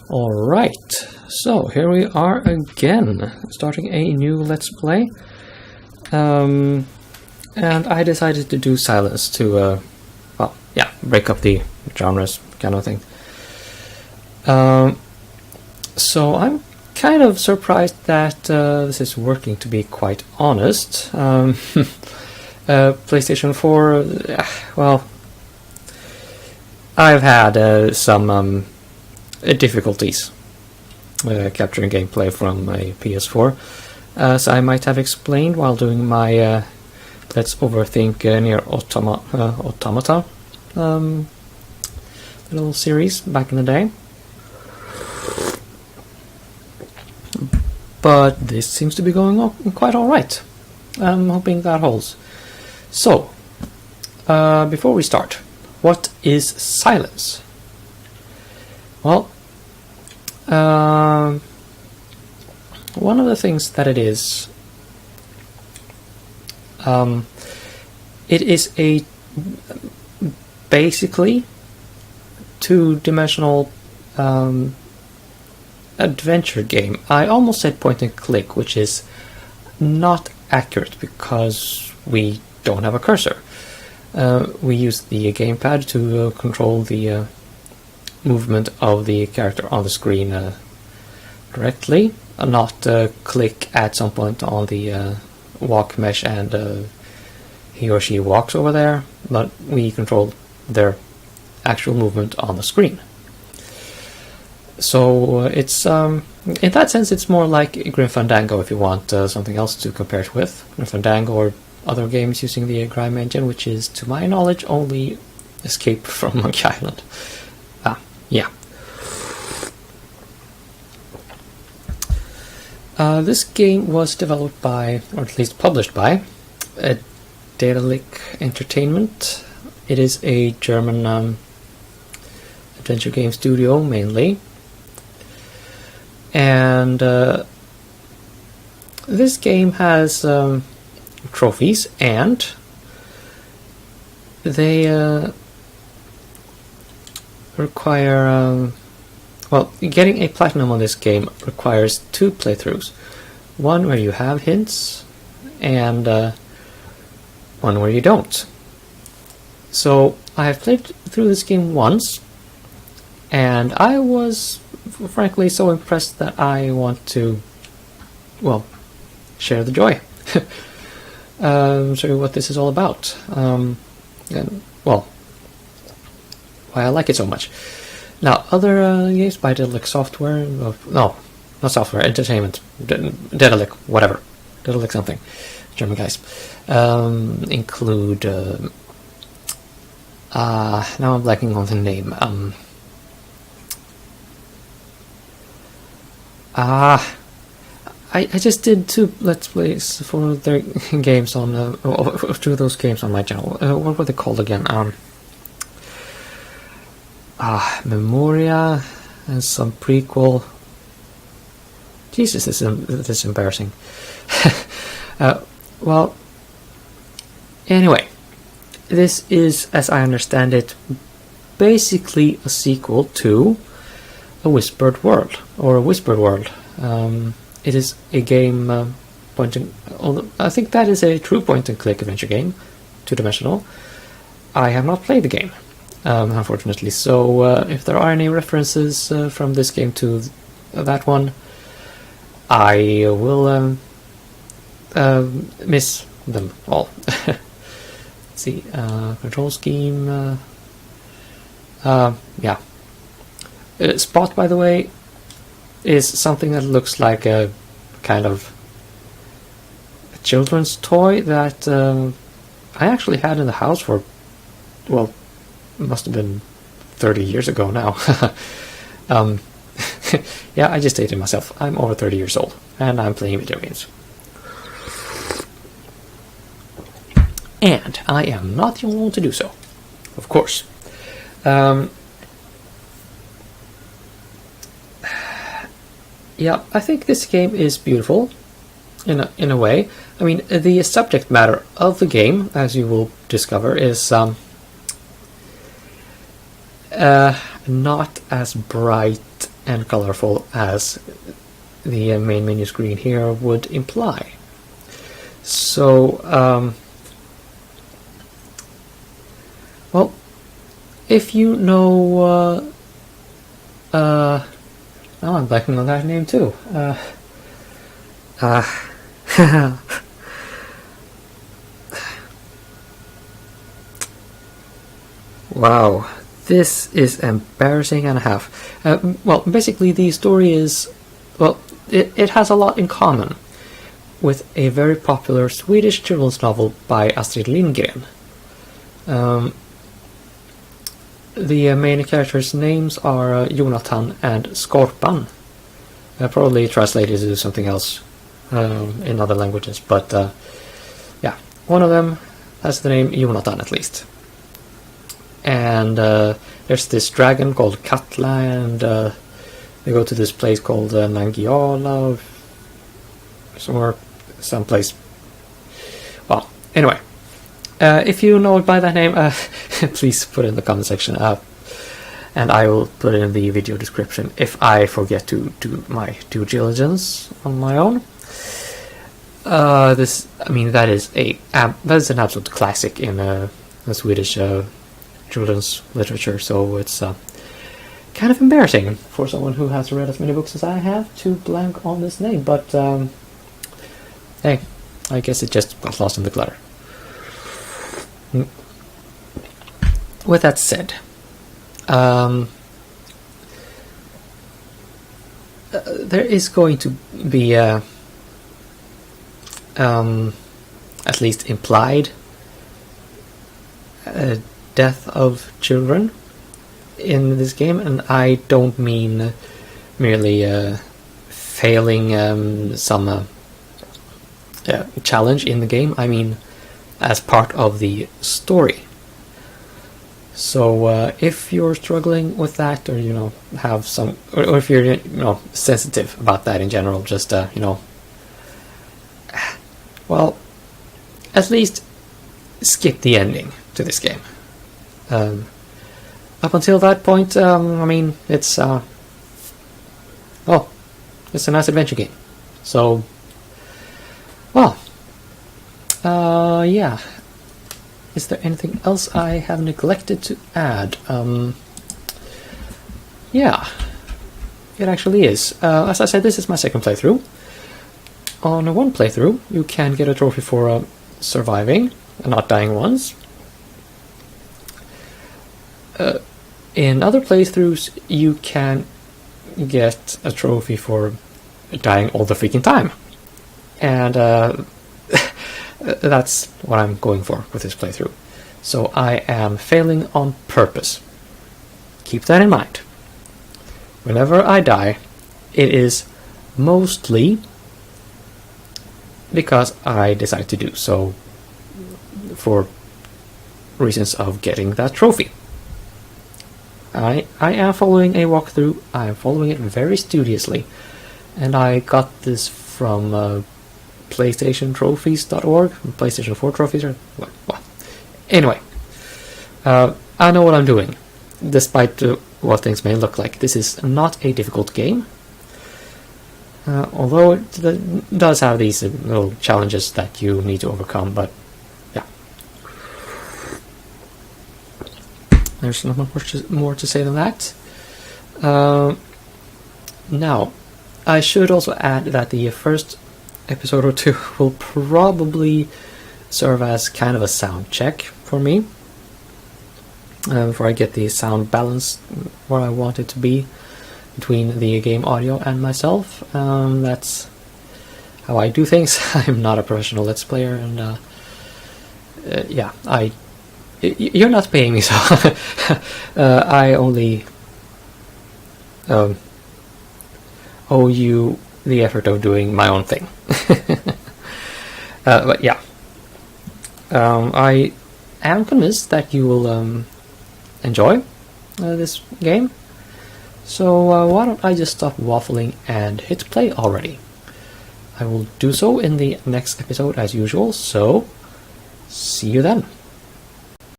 Alright, so here we are again, starting a new Let's Play. And I decided to do silence to, break up the genres kind of thing. So I'm kind of surprised that this is working, to be quite honest. PlayStation 4, well, I've had some difficulties capturing gameplay from a PS4, as I might have explained while doing my Let's Overthink Near Automata little series back in the day. But this seems to be going quite alright. I'm hoping that holds. So, before we start, what is silence? Well, one of the things that it is a basically two-dimensional adventure game. I almost said point and click, which is not accurate because we don't have a cursor. We use the gamepad to control the movement of the character on the screen directly, not click at some point on the walk mesh and he or she walks over there, but we control their actual movement on the screen. So it's in that sense it's more like Grim Fandango, if you want something else to compare it with. Grim Fandango or other games using the Grime engine, which is, to my knowledge, only Escape from Monkey Island. Yeah. This game was developed by, or at least published by, Daedalic Entertainment. It is a German adventure game studio, mainly. And this game has trophies, and they require getting a platinum on this game requires 2 playthroughs, one where you have hints and one where you don't. So I have played through this game once, and I was frankly so impressed that I want to, share the joy. Show you what this is all about, and why I like it so much. Now, other games by Daedalic Software, no, not Software, Entertainment, Daedalic, whatever, Daedalic something, German guys, include, now I'm blanking on the name, I just did 2 Let's Plays for their games on, 2 of those games on my channel. What were they called again? Memoria and some prequel. Jesus, this is embarrassing. Anyway, this is, as I understand it, basically a sequel to a Whispered World, or a Whispered World. It is a game I think that is a true point-and-click adventure game, two-dimensional. I have not played the game, unfortunately, so if there are any references from this game to that one, I will miss them all. Let's see, control scheme, yeah. Spot, by the way, is something that looks like a kind of a children's toy that I actually had in the house for, it must have been 30 years ago now. Yeah, I just dated myself. I'm over 30 years old, and I'm playing video games. And I am not the only one to do so, of course. Yeah, I think this game is beautiful, in a way. I mean, the subject matter of the game, as you will discover, is not as bright and colorful as the main menu screen here would imply. So, well, if you know, now I'm blanking on that name too. Wow, this is embarrassing and a half. Well, basically the story is, well, it has a lot in common with a very popular Swedish children's novel by Astrid Lindgren. The main characters' names are Jonathan and Skorpan. Probably translated to something else in other languages, but yeah, one of them has the name Jonathan at least. And there's this dragon called Katla, and they go to this place called Nangiala, someplace. Well, anyway, if you know it by that name, please put it in the comment section, and I will put it in the video description if I forget to do my due diligence on my own. That is an absolute classic in the Swedish children's literature, so it's kind of embarrassing for someone who has read as many books as I have to blank on this name, but hey, I guess it just got lost in the clutter. With that said, there is going to be at least implied death of children in this game, and I don't mean merely failing some challenge in the game. I mean as part of the story. So if you're struggling with that, or have some, or if you're sensitive about that in general, just well, at least skip the ending to this game. Up until that point, I mean, it's it's a nice adventure game. So, well, yeah. Is there anything else I have neglected to add? Yeah, it actually is. As I said, this is my second playthrough. On one playthrough, you can get a trophy for surviving and not dying once. In other playthroughs, you can get a trophy for dying all the freaking time. And that's what I'm going for with this playthrough. So I am failing on purpose. Keep that in mind. Whenever I die, it is mostly because I decide to do so for reasons of getting that trophy. I am following a walkthrough. I am following it very studiously, and I got this from PlayStationTrophies.org, PlayStation 4 trophies, or what? Anyway, I know what I'm doing, despite what things may look like. This is not a difficult game, although it does have these little challenges that you need to overcome, but yeah. There's not much more to say than that. Now, I should also add that the first episode or two will probably serve as kind of a sound check for me, before I get the sound balance where I want it to be between the game audio and myself. That's how I do things. I'm not a professional Let's Player, and yeah, you're not paying me, so I only owe you the effort of doing my own thing. But yeah, I am convinced that you will enjoy this game. So why don't I just stop waffling and hit play already? I will do so in the next episode as usual, so see you then.